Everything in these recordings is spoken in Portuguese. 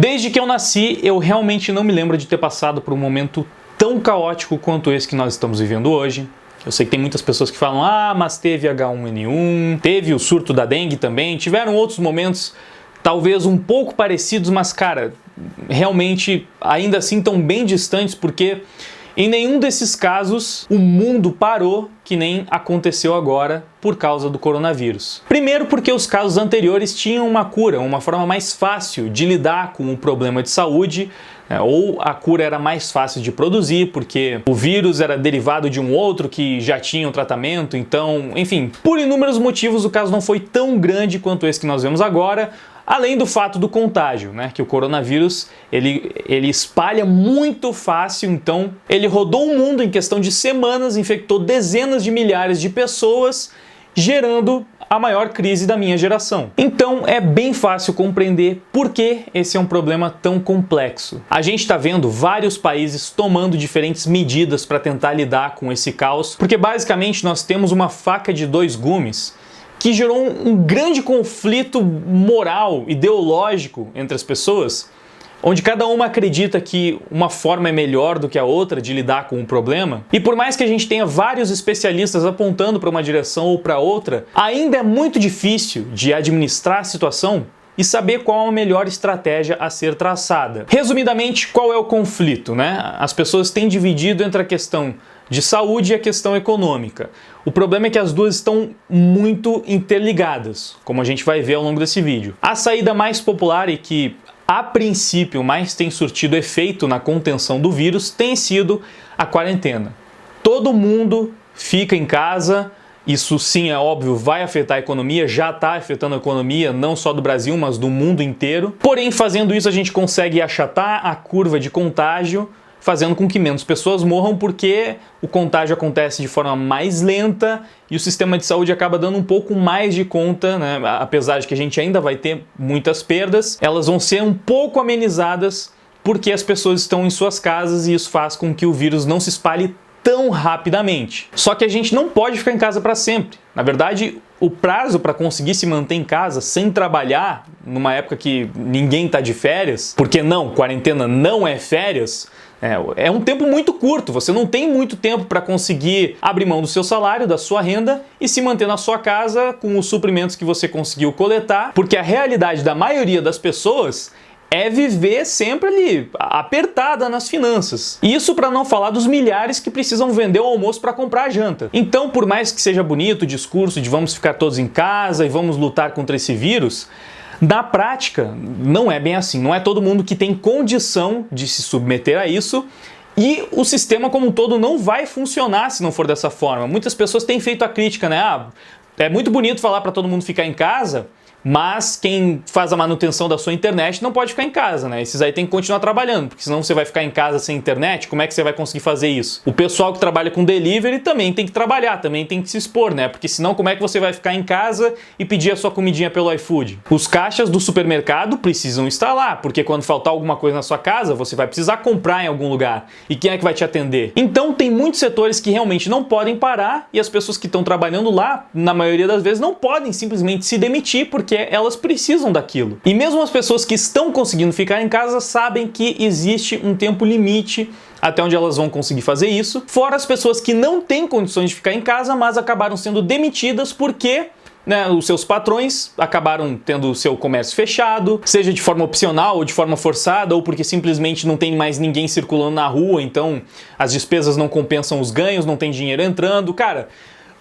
Desde que eu nasci, eu realmente não me lembro de ter passado por um momento tão caótico quanto esse que nós estamos vivendo hoje. Eu sei que tem muitas pessoas que falam, mas teve H1N1, teve o surto da dengue também, tiveram outros momentos talvez um pouco parecidos, mas cara, realmente ainda assim tão bem distantes, porque em nenhum desses casos o mundo parou, que nem aconteceu agora por causa do coronavírus. Primeiro porque os casos anteriores tinham uma cura, uma forma mais fácil de lidar com o problema de saúde, ou a cura era mais fácil de produzir, porque o vírus era derivado de um outro que já tinha um tratamento, então, enfim, por inúmeros motivos o caso não foi tão grande quanto esse que nós vemos agora, além do fato do contágio, que o coronavírus ele espalha muito fácil, então ele rodou o mundo em questão de semanas, infectou dezenas de milhares de pessoas, gerando a maior crise da minha geração. Então é bem fácil compreender por que esse é um problema tão complexo. A gente está vendo vários países tomando diferentes medidas para tentar lidar com esse caos, porque basicamente nós temos uma faca de dois gumes que gerou um grande conflito moral, ideológico entre as pessoas, onde cada uma acredita que uma forma é melhor do que a outra de lidar com o problema. E por mais que a gente tenha vários especialistas apontando para uma direção ou para outra, ainda é muito difícil de administrar a situação e saber qual a melhor estratégia a ser traçada. Resumidamente, qual é o conflito, As pessoas têm dividido entre a questão de saúde e a questão econômica. O problema é que as duas estão muito interligadas, como a gente vai ver ao longo desse vídeo. A saída mais popular e que, a princípio, mais tem surtido efeito na contenção do vírus tem sido a quarentena. Todo mundo fica em casa. Isso sim, é óbvio, vai afetar a economia, já está afetando a economia não só do Brasil, mas do mundo inteiro. Porém, fazendo isso, a gente consegue achatar a curva de contágio, fazendo com que menos pessoas morram, porque o contágio acontece de forma mais lenta e o sistema de saúde acaba dando um pouco mais de conta, Apesar de que a gente ainda vai ter muitas perdas, elas vão ser um pouco amenizadas porque as pessoas estão em suas casas e isso faz com que o vírus não se espalhe tão rapidamente. Só que a gente não pode ficar em casa para sempre. Na verdade, o prazo para conseguir se manter em casa sem trabalhar, numa época que ninguém está de férias, porque não, quarentena não é férias, é um tempo muito curto. Você não tem muito tempo para conseguir abrir mão do seu salário, da sua renda e se manter na sua casa com os suprimentos que você conseguiu coletar, porque a realidade da maioria das pessoas é viver sempre ali, apertada nas finanças. Isso para não falar dos milhares que precisam vender o almoço para comprar a janta. Então, por mais que seja bonito o discurso de vamos ficar todos em casa e vamos lutar contra esse vírus, na prática não é bem assim. Não é todo mundo que tem condição de se submeter a isso. E o sistema como um todo não vai funcionar se não for dessa forma. Muitas pessoas têm feito a crítica, é muito bonito falar para todo mundo ficar em casa, mas quem faz a manutenção da sua internet não pode ficar em casa, Esses aí tem que continuar trabalhando, porque senão você vai ficar em casa sem internet, como é que você vai conseguir fazer isso? O pessoal que trabalha com delivery também tem que trabalhar, também tem que se expor, Porque senão como é que você vai ficar em casa e pedir a sua comidinha pelo iFood? Os caixas do supermercado precisam estar lá, porque quando faltar alguma coisa na sua casa, você vai precisar comprar em algum lugar. E quem é que vai te atender? Então tem muitos setores que realmente não podem parar e as pessoas que estão trabalhando lá, na maioria das vezes, não podem simplesmente se demitir, porque elas precisam daquilo. E mesmo as pessoas que estão conseguindo ficar em casa sabem que existe um tempo limite até onde elas vão conseguir fazer isso, fora as pessoas que não têm condições de ficar em casa, mas acabaram sendo demitidas porque os seus patrões acabaram tendo o seu comércio fechado, seja de forma opcional ou de forma forçada, ou porque simplesmente não tem mais ninguém circulando na rua, então as despesas não compensam os ganhos, não tem dinheiro entrando. Cara,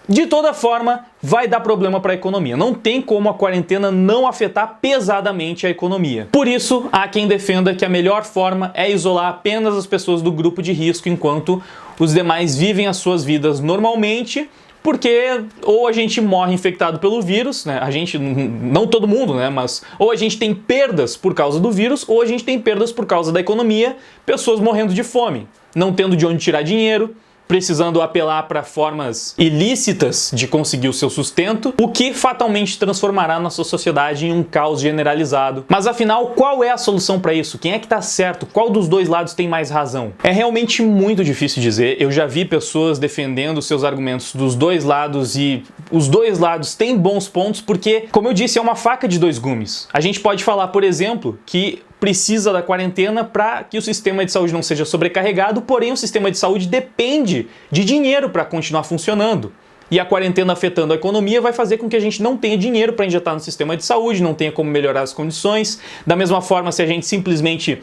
de toda forma, vai dar problema para a economia. Não tem como a quarentena não afetar pesadamente a economia. Por isso, há quem defenda que a melhor forma é isolar apenas as pessoas do grupo de risco, enquanto os demais vivem as suas vidas normalmente, porque ou a gente morre infectado pelo vírus, a gente, não todo mundo, mas ou a gente tem perdas por causa do vírus, ou a gente tem perdas por causa da economia, pessoas morrendo de fome, não tendo de onde tirar dinheiro, precisando apelar para formas ilícitas de conseguir o seu sustento, o que fatalmente transformará nossa sociedade em um caos generalizado. Mas afinal, qual é a solução para isso? Quem é que está certo? Qual dos dois lados tem mais razão? É realmente muito difícil dizer. Eu já vi pessoas defendendo seus argumentos dos dois lados e os dois lados têm bons pontos porque, como eu disse, é uma faca de dois gumes. A gente pode falar, por exemplo, que precisa da quarentena para que o sistema de saúde não seja sobrecarregado, porém o sistema de saúde depende de dinheiro para continuar funcionando. E a quarentena afetando a economia vai fazer com que a gente não tenha dinheiro para injetar no sistema de saúde, não tenha como melhorar as condições. Da mesma forma, se a gente simplesmente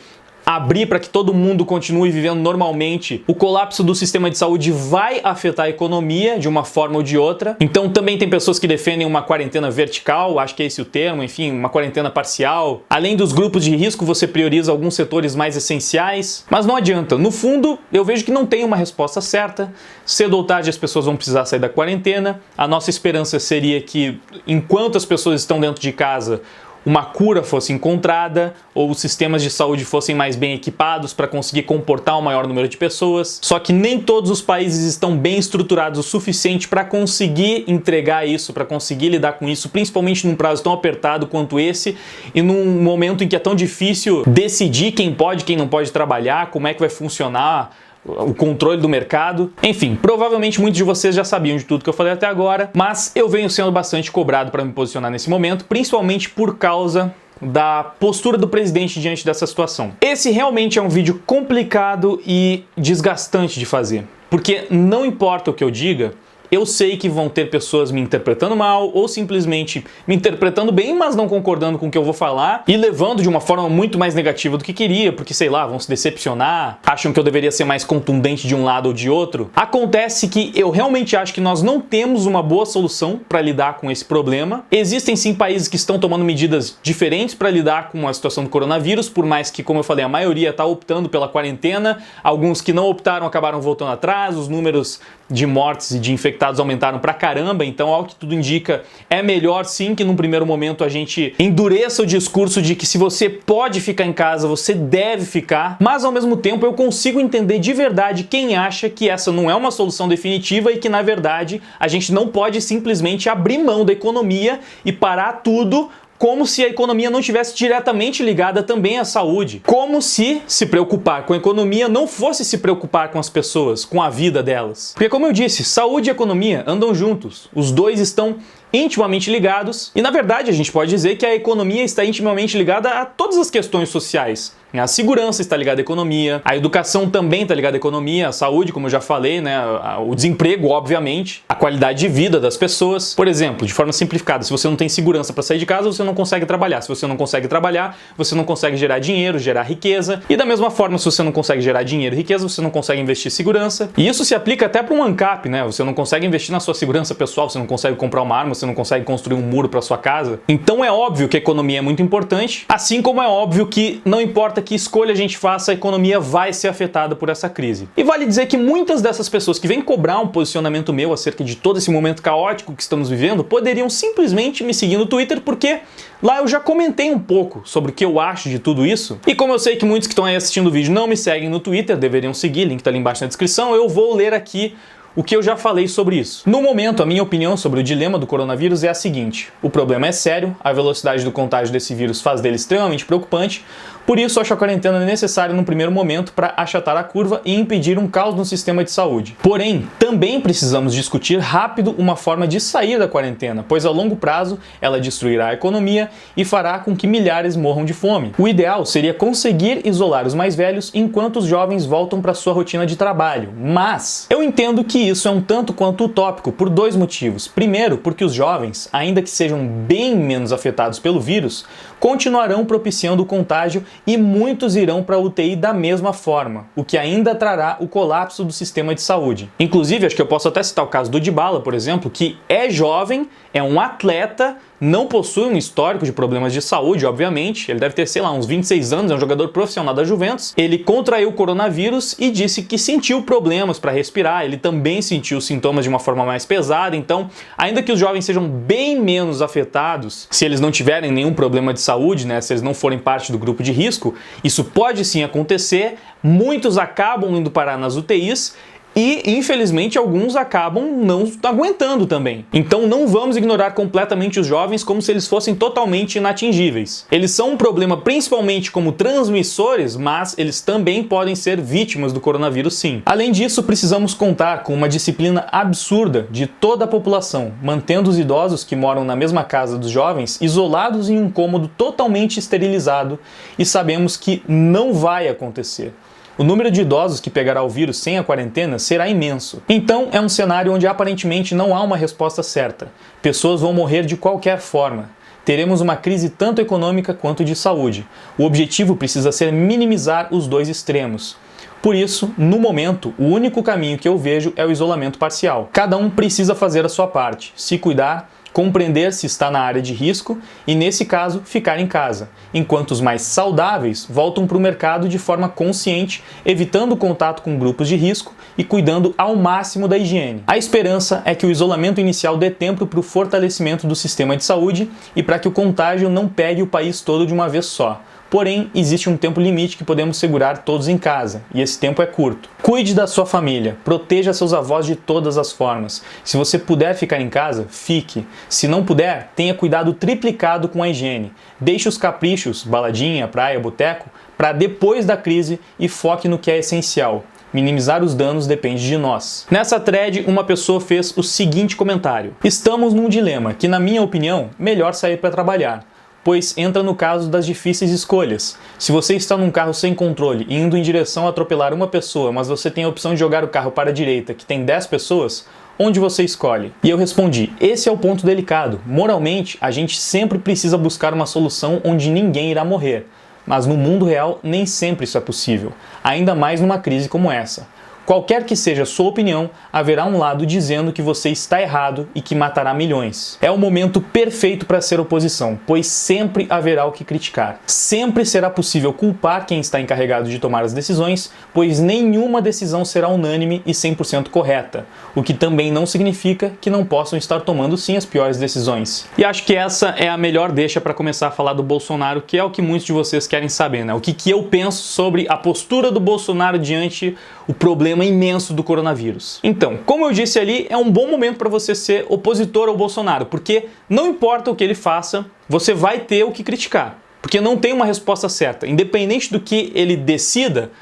abrir para que todo mundo continue vivendo normalmente, o colapso do sistema de saúde vai afetar a economia de uma forma ou de outra. Então também tem pessoas que defendem uma quarentena vertical, acho que é esse o termo, enfim, uma quarentena parcial. Além dos grupos de risco, você prioriza alguns setores mais essenciais, mas não adianta. No fundo, eu vejo que não tem uma resposta certa. Cedo ou tarde as pessoas vão precisar sair da quarentena. A nossa esperança seria que, enquanto as pessoas estão dentro de casa, uma cura fosse encontrada ou os sistemas de saúde fossem mais bem equipados para conseguir comportar um maior número de pessoas. Só que nem todos os países estão bem estruturados o suficiente para conseguir entregar isso, para conseguir lidar com isso, principalmente num prazo tão apertado quanto esse e num momento em que é tão difícil decidir quem pode, quem não pode trabalhar, como é que vai funcionar o controle do mercado. Enfim, provavelmente muitos de vocês já sabiam de tudo que eu falei até agora, mas eu venho sendo bastante cobrado para me posicionar nesse momento, principalmente por causa da postura do presidente diante dessa situação. Esse realmente é um vídeo complicado e desgastante de fazer, porque não importa o que eu diga, eu sei que vão ter pessoas me interpretando mal ou simplesmente me interpretando bem, mas não concordando com o que eu vou falar e levando de uma forma muito mais negativa do que queria, porque, sei lá, vão se decepcionar, acham que eu deveria ser mais contundente de um lado ou de outro. Acontece que eu realmente acho que nós não temos uma boa solução para lidar com esse problema. Existem sim países que estão tomando medidas diferentes para lidar com a situação do coronavírus, por mais que, como eu falei, a maioria está optando pela quarentena, alguns que não optaram acabaram voltando atrás, os números de mortes e de infectados aumentaram pra caramba, então ao que tudo indica é melhor sim que num primeiro momento a gente endureça o discurso de que se você pode ficar em casa, você deve ficar, mas ao mesmo tempo eu consigo entender de verdade quem acha que essa não é uma solução definitiva e que na verdade a gente não pode simplesmente abrir mão da economia e parar tudo, como se a economia não estivesse diretamente ligada também à saúde. Como se preocupar com a economia não fosse se preocupar com as pessoas, com a vida delas. Porque, como eu disse, saúde e economia andam juntos. Os dois estão intimamente ligados e, na verdade, a gente pode dizer que a economia está intimamente ligada a todas as questões sociais. A segurança está ligada à economia, a educação também está ligada à economia, a saúde, como eu já falei, né? O desemprego, obviamente, a qualidade de vida das pessoas. Por exemplo, de forma simplificada, se você não tem segurança para sair de casa, você não consegue trabalhar. Se você não consegue trabalhar, você não consegue gerar dinheiro, gerar riqueza. E da mesma forma, se você não consegue gerar dinheiro e riqueza, você não consegue investir em segurança. E isso se aplica até para um ANCAP, né? Você não consegue investir na sua segurança pessoal, você não consegue comprar uma arma, você não consegue construir um muro para sua casa. Então é óbvio que a economia é muito importante, assim como é óbvio que não importa que escolha a gente faça, a economia vai ser afetada por essa crise. E vale dizer que muitas dessas pessoas que vêm cobrar um posicionamento meu acerca de todo esse momento caótico que estamos vivendo, poderiam simplesmente me seguir no Twitter, porque lá eu já comentei um pouco sobre o que eu acho de tudo isso. E como eu sei que muitos que estão aí assistindo o vídeo não me seguem no Twitter, deveriam seguir, link tá ali embaixo na descrição, eu vou ler aqui o que eu já falei sobre isso. No momento, a minha opinião sobre o dilema do coronavírus é a seguinte: o problema é sério, a velocidade do contágio desse vírus faz dele extremamente preocupante, por isso acho a quarentena necessária num primeiro momento para achatar a curva e impedir um caos no sistema de saúde. Porém, também precisamos discutir rápido uma forma de sair da quarentena, pois a longo prazo ela destruirá a economia e fará com que milhares morram de fome. O ideal seria conseguir isolar os mais velhos enquanto os jovens voltam para sua rotina de trabalho, mas eu entendo que isso é um tanto quanto utópico por dois motivos. Primeiro, porque os jovens, ainda que sejam bem menos afetados pelo vírus, continuarão propiciando o contágio e muitos irão para a UTI da mesma forma, o que ainda trará o colapso do sistema de saúde. Inclusive, acho que eu posso até citar o caso do Dybala, por exemplo, que é jovem, é um atleta, não possui um histórico de problemas de saúde, obviamente. Ele deve ter, sei lá, uns 26 anos, é um jogador profissional da Juventus. Ele contraiu o coronavírus e disse que sentiu problemas para respirar. Ele também sentiu sintomas de uma forma mais pesada. Então, ainda que os jovens sejam bem menos afetados, se eles não tiverem nenhum problema de saúde, né, se eles não forem parte do grupo de risco, isso pode sim acontecer. Muitos acabam indo parar nas UTIs. e, infelizmente, alguns acabam não aguentando também. Então não vamos ignorar completamente os jovens como se eles fossem totalmente inatingíveis. Eles são um problema principalmente como transmissores, mas eles também podem ser vítimas do coronavírus sim. Além disso, precisamos contar com uma disciplina absurda de toda a população, mantendo os idosos que moram na mesma casa dos jovens isolados em um cômodo totalmente esterilizado, e sabemos que não vai acontecer. O número de idosos que pegará o vírus sem a quarentena será imenso. Então é um cenário onde aparentemente não há uma resposta certa. Pessoas vão morrer de qualquer forma. Teremos uma crise tanto econômica quanto de saúde. O objetivo precisa ser minimizar os dois extremos. Por isso, no momento, o único caminho que eu vejo é o isolamento parcial. Cada um precisa fazer a sua parte, se cuidar, compreender se está na área de risco e, nesse caso, ficar em casa, enquanto os mais saudáveis voltam para o mercado de forma consciente, evitando o contato com grupos de risco e cuidando ao máximo da higiene. A esperança é que o isolamento inicial dê tempo para o fortalecimento do sistema de saúde e para que o contágio não pegue o país todo de uma vez só. Porém, existe um tempo limite que podemos segurar todos em casa, e esse tempo é curto. Cuide da sua família, proteja seus avós de todas as formas. Se você puder ficar em casa, fique. Se não puder, tenha cuidado triplicado com a higiene. Deixe os caprichos, baladinha, praia, boteco, para depois da crise e foque no que é essencial. Minimizar os danos depende de nós. Nessa thread, uma pessoa fez o seguinte comentário: estamos num dilema que, na minha opinião, melhor sair para trabalhar, pois entra no caso das difíceis escolhas. Se você está num carro sem controle e indo em direção a atropelar uma pessoa, mas você tem a opção de jogar o carro para a direita, que tem 10 pessoas, onde você escolhe? E eu respondi: esse é o ponto delicado. Moralmente, a gente sempre precisa buscar uma solução onde ninguém irá morrer. Mas no mundo real, nem sempre isso é possível, ainda mais numa crise como essa. Qualquer que seja a sua opinião, haverá um lado dizendo que você está errado e que matará milhões. É o momento perfeito para ser oposição, pois sempre haverá o que criticar. Sempre será possível culpar quem está encarregado de tomar as decisões, pois nenhuma decisão será unânime e 100% correta, o que também não significa que não possam estar tomando sim as piores decisões. E acho que essa é a melhor deixa para começar a falar do Bolsonaro, que é o que muitos de vocês querem saber, né? O que eu penso sobre a postura do Bolsonaro diante o problema imenso do coronavírus. Então, como eu disse ali, é um bom momento para você ser opositor ao Bolsonaro, porque não importa o que ele faça, você vai ter o que criticar, porque não tem uma resposta certa. Independente do que ele decida,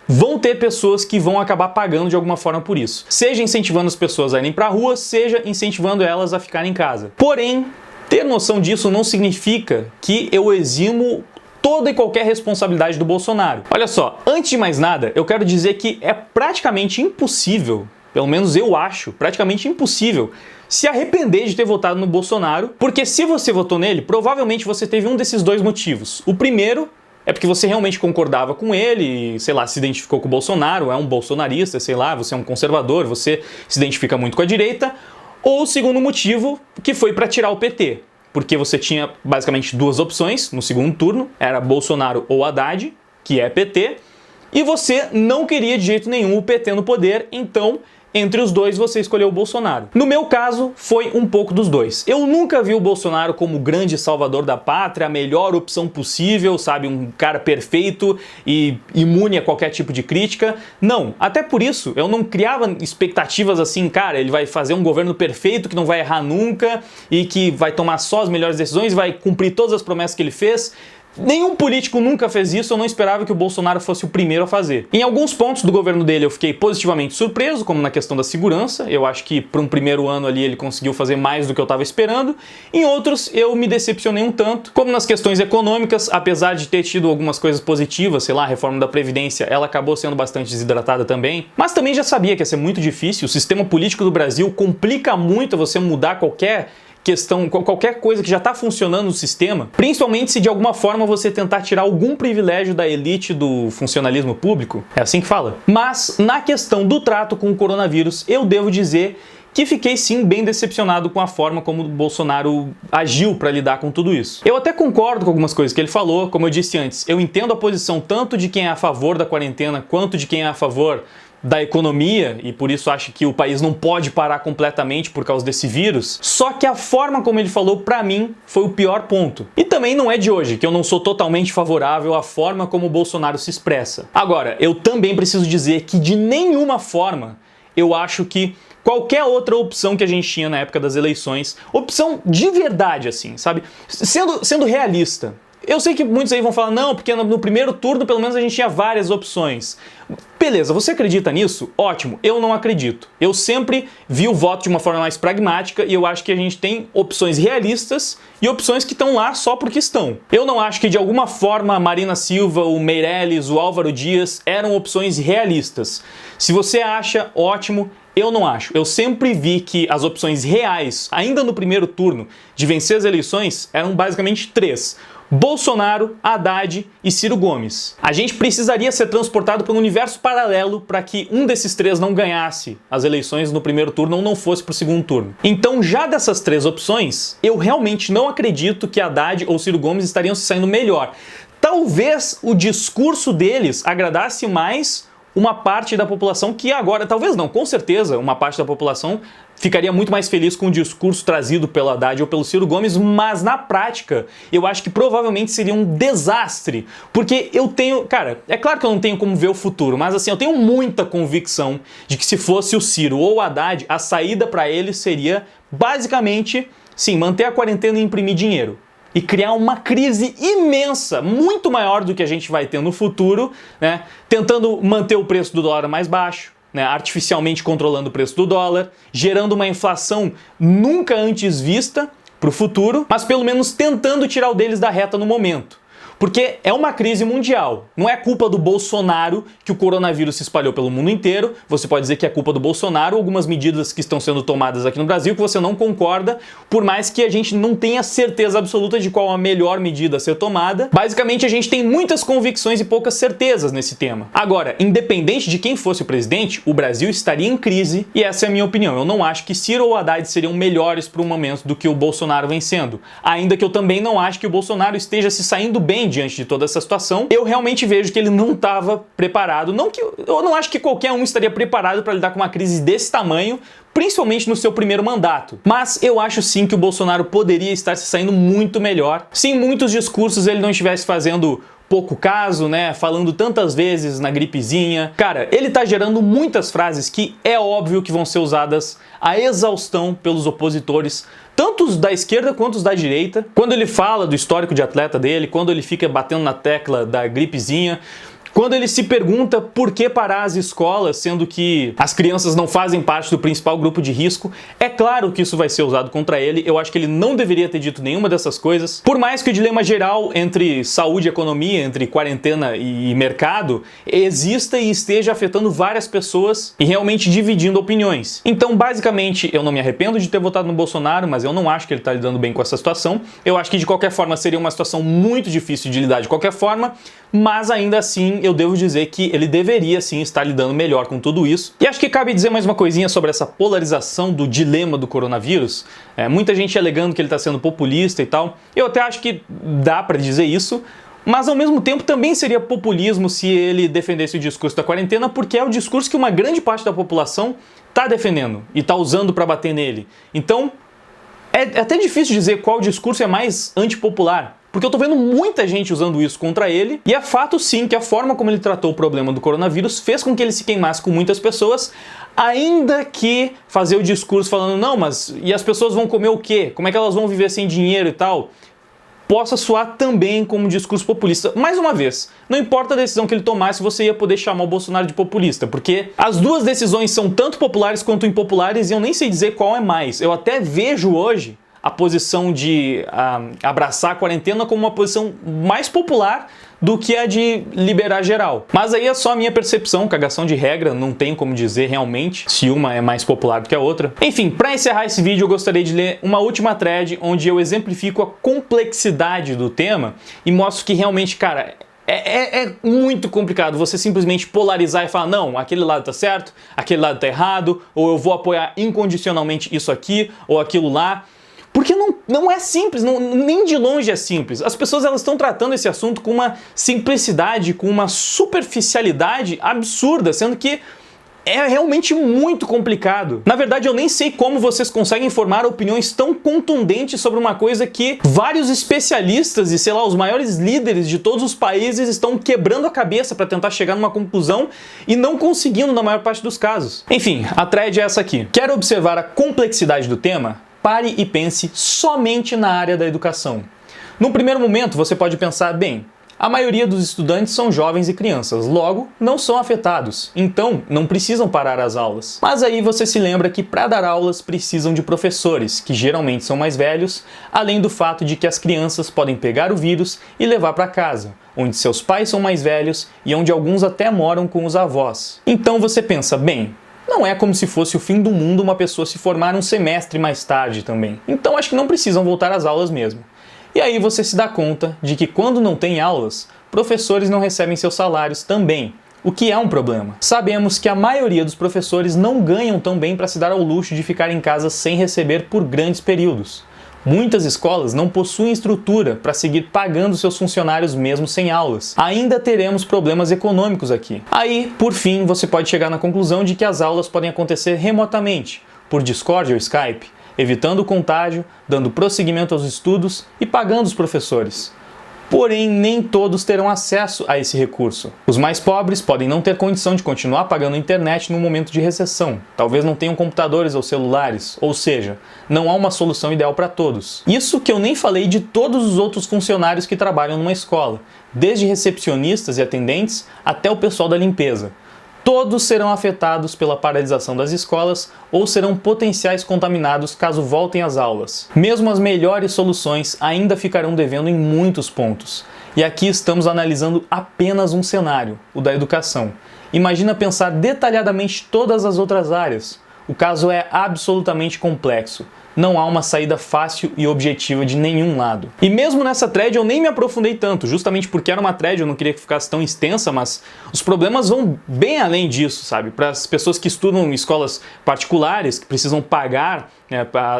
vão ter pessoas que vão acabar pagando de alguma forma por isso. Seja incentivando as pessoas a irem para a rua, seja incentivando elas a ficarem em casa. Porém, ter noção disso não significa que eu eximo toda e qualquer responsabilidade do Bolsonaro. Olha só, antes de mais nada, eu quero dizer que é praticamente impossível, pelo menos eu acho, praticamente impossível se arrepender de ter votado no Bolsonaro, porque se você votou nele, provavelmente você teve um desses dois motivos. O primeiro é porque você realmente concordava com ele, sei lá, se identificou com o Bolsonaro, é um bolsonarista, sei lá, você é um conservador, você se identifica muito com a direita. Ou o segundo motivo, que foi para tirar o PT. Porque você tinha basicamente duas opções no segundo turno, era Bolsonaro ou Haddad, que é PT, e você não queria de jeito nenhum o PT no poder, então entre os dois você escolheu o Bolsonaro. No meu caso, foi um pouco dos dois. Eu nunca vi o Bolsonaro como o grande salvador da pátria, a melhor opção possível, sabe, um cara perfeito e imune a qualquer tipo de crítica. Não, até por isso eu não criava expectativas assim, cara, ele vai fazer um governo perfeito que não vai errar nunca e que vai tomar só as melhores decisões, vai cumprir todas as promessas que ele fez. Nenhum político nunca fez isso, eu não esperava que o Bolsonaro fosse o primeiro a fazer. Em alguns pontos do governo dele eu fiquei positivamente surpreso, como na questão da segurança. Eu acho que para um primeiro ano ali ele conseguiu fazer mais do que eu estava esperando. Em outros eu me decepcionei um tanto, como nas questões econômicas, apesar de ter tido algumas coisas positivas, sei lá, a reforma da Previdência, ela acabou sendo bastante desidratada também. Mas também já sabia que ia ser muito difícil, o sistema político do Brasil complica muito você mudar qualquer coisa que já está funcionando no sistema, principalmente se de alguma forma você tentar tirar algum privilégio da elite do funcionalismo público, é assim que fala. Mas na questão do trato com o coronavírus, eu devo dizer que fiquei sim bem decepcionado com a forma como o Bolsonaro agiu para lidar com tudo isso. Eu até concordo com algumas coisas que ele falou, como eu disse antes, eu entendo a posição tanto de quem é a favor da quarentena quanto de quem é a favor da economia e por isso acha que o país não pode parar completamente por causa desse vírus, só que a forma como ele falou pra mim foi o pior ponto. E também não é de hoje que eu não sou totalmente favorável à forma como o Bolsonaro se expressa. Agora, eu também preciso dizer que de nenhuma forma eu acho que qualquer outra opção que a gente tinha na época das eleições, opção de verdade, assim, sabe? Sendo realista. Eu sei que muitos aí vão falar, não, porque no primeiro turno pelo menos a gente tinha várias opções. Beleza, você acredita nisso? Ótimo, eu não acredito. Eu sempre vi o voto de uma forma mais pragmática e eu acho que a gente tem opções realistas e opções que estão lá só porque estão. Eu não acho que de alguma forma a Marina Silva, o Meirelles, o Álvaro Dias eram opções realistas. Se você acha, ótimo. Eu não acho. Eu sempre vi que as opções reais, ainda no primeiro turno, de vencer as eleições, eram basicamente 3. Bolsonaro, Haddad e Ciro Gomes. A gente precisaria ser transportado para um universo paralelo para que um desses 3 não ganhasse as eleições no primeiro turno ou não fosse para o segundo turno. Então, já dessas 3 opções, eu realmente não acredito que Haddad ou Ciro Gomes estariam se saindo melhor. Talvez o discurso deles agradasse mais uma parte da população que agora, talvez não, com certeza, uma parte da população ficaria muito mais feliz com o discurso trazido pelo Haddad ou pelo Ciro Gomes, mas na prática, eu acho que provavelmente seria um desastre, porque eu tenho, cara, é claro que eu não tenho como ver o futuro, mas assim, eu tenho muita convicção de que se fosse o Ciro ou o Haddad, a saída para eles seria basicamente, sim, manter a quarentena e imprimir dinheiro. E criar uma crise imensa, muito maior do que a gente vai ter no futuro, né? Tentando manter o preço do dólar mais baixo, né? Artificialmente controlando o preço do dólar, gerando uma inflação nunca antes vista para o futuro, mas pelo menos tentando tirar o deles da reta no momento. Porque é uma crise mundial. Não é culpa do Bolsonaro que o coronavírus se espalhou pelo mundo inteiro. Você pode dizer que é culpa do Bolsonaro ou algumas medidas que estão sendo tomadas aqui no Brasil que você não concorda, por mais que a gente não tenha certeza absoluta de qual a melhor medida a ser tomada. Basicamente, a gente tem muitas convicções e poucas certezas nesse tema. Agora, independente de quem fosse o presidente, o Brasil estaria em crise e essa é a minha opinião. Eu não acho que Ciro ou Haddad seriam melhores para o momento do que o Bolsonaro vem sendo. Ainda que eu também não acho que o Bolsonaro esteja se saindo bem diante de toda essa situação, eu realmente vejo que ele não estava preparado. Eu não acho que qualquer um estaria preparado para lidar com uma crise desse tamanho, principalmente no seu primeiro mandato. Mas eu acho sim que o Bolsonaro poderia estar se saindo muito melhor. Se em muitos discursos ele não estivesse fazendo pouco caso, né, falando tantas vezes na gripezinha. Cara, ele tá gerando muitas frases que é óbvio que vão ser usadas à exaustão pelos opositores, tanto os da esquerda quanto os da direita. Quando ele fala do histórico de atleta dele, quando ele fica batendo na tecla da gripezinha, quando ele se pergunta por que parar as escolas, sendo que as crianças não fazem parte do principal grupo de risco, é claro que isso vai ser usado contra ele. Eu acho que ele não deveria ter dito nenhuma dessas coisas. Por mais que o dilema geral entre saúde e economia, entre quarentena e mercado, exista e esteja afetando várias pessoas e realmente dividindo opiniões. Então, basicamente, eu não me arrependo de ter votado no Bolsonaro, mas eu não acho que ele está lidando bem com essa situação. Eu acho que, de qualquer forma, seria uma situação muito difícil de lidar de qualquer forma, mas ainda assim eu devo dizer que ele deveria sim estar lidando melhor com tudo isso. E acho que cabe dizer mais uma coisinha sobre essa polarização do dilema do coronavírus. Muita gente alegando que ele está sendo populista e tal. Eu até acho que dá para dizer isso, mas ao mesmo tempo também seria populismo se ele defendesse o discurso da quarentena, porque é o discurso que uma grande parte da população está defendendo e está usando para bater nele. Então é até difícil dizer qual discurso é mais antipopular, porque eu tô vendo muita gente usando isso contra ele, e é fato sim que a forma como ele tratou o problema do coronavírus fez com que ele se queimasse com muitas pessoas, ainda que fazer o discurso falando, não, mas e as pessoas vão comer o quê? Como é que elas vão viver sem dinheiro e tal? Possa soar também como um discurso populista. Mais uma vez, não importa a decisão que ele tomasse, você ia poder chamar o Bolsonaro de populista, porque as duas decisões são tanto populares quanto impopulares e eu nem sei dizer qual é mais. Eu até vejo hoje a posição de abraçar a quarentena como uma posição mais popular do que a de liberar geral. Mas aí é só a minha percepção, cagação de regra, não tenho como dizer realmente se uma é mais popular do que a outra. Enfim, para encerrar esse vídeo eu gostaria de ler uma última thread onde eu exemplifico a complexidade do tema e mostro que realmente, cara, é muito complicado você simplesmente polarizar e falar, não, aquele lado tá certo, aquele lado tá errado, ou eu vou apoiar incondicionalmente isso aqui ou aquilo lá. Porque não é simples, nem de longe é simples. As pessoas elas estão tratando esse assunto com uma simplicidade, com uma superficialidade absurda, sendo que é realmente muito complicado. Na verdade, eu nem sei como vocês conseguem formar opiniões tão contundentes sobre uma coisa que vários especialistas e, sei lá, os maiores líderes de todos os países estão quebrando a cabeça para tentar chegar numa conclusão e não conseguindo na maior parte dos casos. Enfim, a thread é essa aqui. Quer observar a complexidade do tema? Pare e pense somente na área da educação. Num primeiro momento, você pode pensar, bem, a maioria dos estudantes são jovens e crianças, logo, não são afetados, então não precisam parar as aulas. Mas aí você se lembra que para dar aulas precisam de professores, que geralmente são mais velhos, além do fato de que as crianças podem pegar o vírus e levar para casa, onde seus pais são mais velhos e onde alguns até moram com os avós. Então você pensa, bem, não é como se fosse o fim do mundo uma pessoa se formar um semestre mais tarde também. Então acho que não precisam voltar às aulas mesmo. E aí você se dá conta de que quando não tem aulas, professores não recebem seus salários também, o que é um problema. Sabemos que a maioria dos professores não ganham tão bem para se dar ao luxo de ficar em casa sem receber por grandes períodos. Muitas escolas não possuem estrutura para seguir pagando seus funcionários mesmo sem aulas. Ainda teremos problemas econômicos aqui. Aí, por fim, você pode chegar na conclusão de que as aulas podem acontecer remotamente, por Discord ou Skype, evitando o contágio, dando prosseguimento aos estudos e pagando os professores. Porém, nem todos terão acesso a esse recurso. Os mais pobres podem não ter condição de continuar pagando a internet no momento de recessão. Talvez não tenham computadores ou celulares, ou seja, não há uma solução ideal para todos. Isso que eu nem falei de todos os outros funcionários que trabalham numa escola, desde recepcionistas e atendentes até o pessoal da limpeza. Todos serão afetados pela paralisação das escolas ou serão potenciais contaminados caso voltem às aulas. Mesmo as melhores soluções ainda ficarão devendo em muitos pontos. E aqui estamos analisando apenas um cenário, o da educação. Imagina pensar detalhadamente todas as outras áreas. O caso é absolutamente complexo. Não há uma saída fácil e objetiva de nenhum lado. E mesmo nessa thread eu nem me aprofundei tanto, justamente porque era uma thread, eu não queria que ficasse tão extensa, mas os problemas vão bem além disso, sabe? Para as pessoas que estudam em escolas particulares, que precisam pagar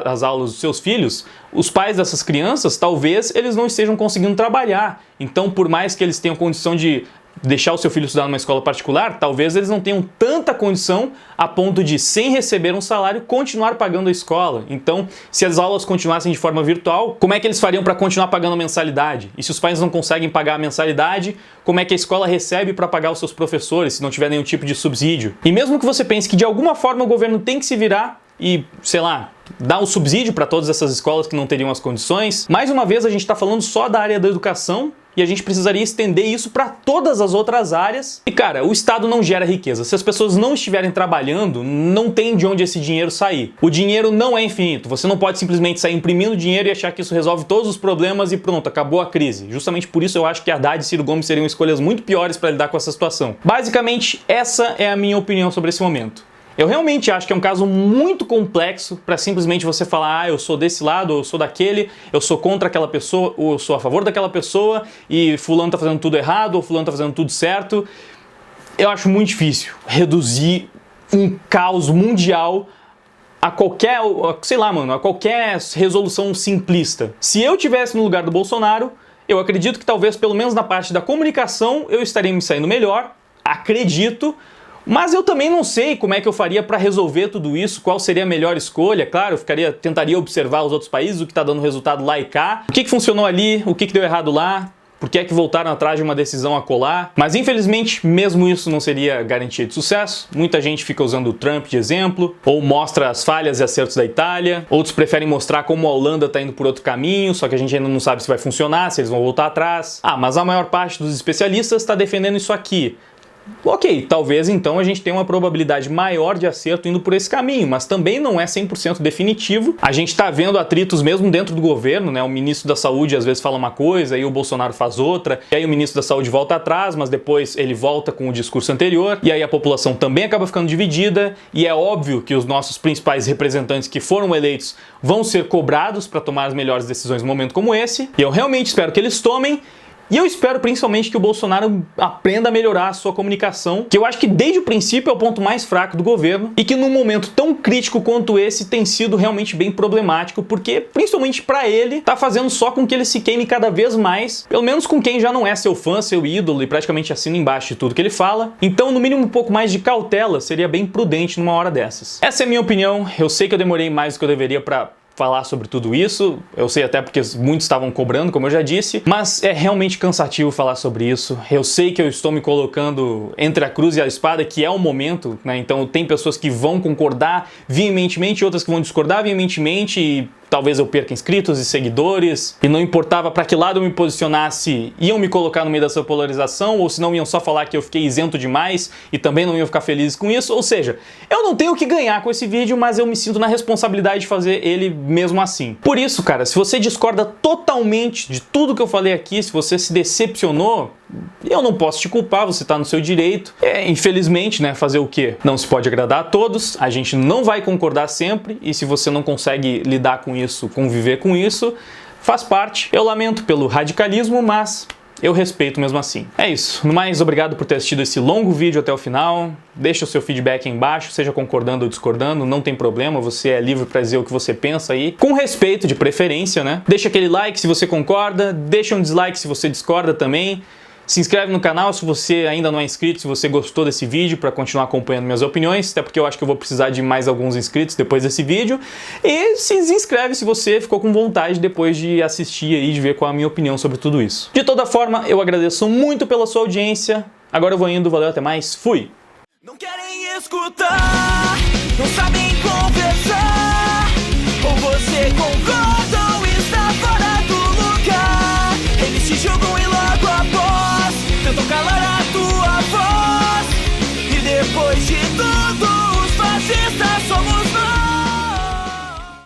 as aulas dos seus filhos, os pais dessas crianças, talvez eles não estejam conseguindo trabalhar. Então, por mais que eles tenham condição de deixar o seu filho estudar numa escola particular, talvez eles não tenham tanta condição a ponto de, sem receber um salário, continuar pagando a escola. Então, se as aulas continuassem de forma virtual, como é que eles fariam para continuar pagando a mensalidade? E se os pais não conseguem pagar a mensalidade, como é que a escola recebe para pagar os seus professores, se não tiver nenhum tipo de subsídio? E mesmo que você pense que de alguma forma o governo tem que se virar e, sei lá, dar um subsídio para todas essas escolas que não teriam as condições, mais uma vez a gente está falando só da área da educação, e a gente precisaria estender isso para todas as outras áreas. E cara, o Estado não gera riqueza. Se as pessoas não estiverem trabalhando, não tem de onde esse dinheiro sair. O dinheiro não é infinito. Você não pode simplesmente sair imprimindo dinheiro e achar que isso resolve todos os problemas e pronto, acabou a crise. Justamente por isso eu acho que Haddad e Ciro Gomes seriam escolhas muito piores para lidar com essa situação. Basicamente, essa é a minha opinião sobre esse momento. Eu realmente acho que é um caso muito complexo para simplesmente você falar, ah, eu sou desse lado, ou eu sou daquele, eu sou contra aquela pessoa, ou eu sou a favor daquela pessoa, e fulano tá fazendo tudo errado, ou fulano tá fazendo tudo certo. Eu acho muito difícil reduzir um caos mundial a qualquer, sei lá, mano, a qualquer resolução simplista. Se eu tivesse no lugar do Bolsonaro, eu acredito que talvez, pelo menos na parte da comunicação, eu estaria me saindo melhor, acredito. Mas eu também não sei como é que eu faria para resolver tudo isso, qual seria a melhor escolha. Claro, eu tentaria observar os outros países, o que está dando resultado lá e cá, o que funcionou ali, o que deu errado lá, por que é que voltaram atrás de uma decisão a colar. Mas infelizmente, mesmo isso não seria garantia de sucesso. Muita gente fica usando o Trump de exemplo, ou mostra as falhas e acertos da Itália. Outros preferem mostrar como a Holanda está indo por outro caminho, só que a gente ainda não sabe se vai funcionar, se eles vão voltar atrás. Ah, mas a maior parte dos especialistas está defendendo isso aqui. Ok, talvez então a gente tenha uma probabilidade maior de acerto indo por esse caminho, mas também não é 100% definitivo. A gente está vendo atritos mesmo dentro do governo, né? O ministro da Saúde às vezes fala uma coisa, aí o Bolsonaro faz outra, e aí o ministro da Saúde volta atrás, mas depois ele volta com o discurso anterior, e aí a população também acaba ficando dividida, e é óbvio que os nossos principais representantes que foram eleitos vão ser cobrados para tomar as melhores decisões num momento como esse, e eu realmente espero que eles tomem. E eu espero principalmente que o Bolsonaro aprenda a melhorar a sua comunicação, que eu acho que desde o princípio é o ponto mais fraco do governo, e que num momento tão crítico quanto esse tem sido realmente bem problemático, porque principalmente pra ele, tá fazendo só com que ele se queime cada vez mais, pelo menos com quem já não é seu fã, seu ídolo e praticamente assina embaixo de tudo que ele fala. Então, no mínimo, um pouco mais de cautela seria bem prudente numa hora dessas. Essa é a minha opinião. Eu sei que eu demorei mais do que eu deveria pra falar sobre tudo isso, eu sei até porque muitos estavam cobrando, como eu já disse, mas é realmente cansativo falar sobre isso. Eu sei que eu estou me colocando entre a cruz e a espada, que é o momento, né? Então tem pessoas que vão concordar veementemente, outras que vão discordar veementemente, e talvez eu perca inscritos e seguidores, e não importava para que lado eu me posicionasse, iam me colocar no meio dessa polarização, ou se não iam só falar que eu fiquei isento demais e também não iam ficar felizes com isso. Ou seja, eu não tenho o que ganhar com esse vídeo, mas eu me sinto na responsabilidade de fazer ele mesmo assim. Por isso, cara, se você discorda totalmente de tudo que eu falei aqui, se você se decepcionou, eu não posso te culpar, você tá no seu direito. Infelizmente, né, fazer o quê? Não se pode agradar a todos, a gente não vai concordar sempre, e se você não consegue lidar com isso, conviver com isso, faz parte. Eu lamento pelo radicalismo, mas eu respeito mesmo assim. É isso. No mais, obrigado por ter assistido esse longo vídeo até o final. Deixa o seu feedback aí embaixo, seja concordando ou discordando, não tem problema, você é livre para dizer o que você pensa aí, com respeito, de preferência, né? Deixa aquele like se você concorda, deixa um dislike se você discorda também. Se inscreve no canal se você ainda não é inscrito, se você gostou desse vídeo, para continuar acompanhando minhas opiniões, até porque eu acho que eu vou precisar de mais alguns inscritos depois desse vídeo. E se inscreve se você ficou com vontade depois de assistir aí, de ver qual é a minha opinião sobre tudo isso. De toda forma, eu agradeço muito pela sua audiência. Agora eu vou indo, valeu, até mais, fui! Não querem escutar, não sabem conversar, ou você concorda?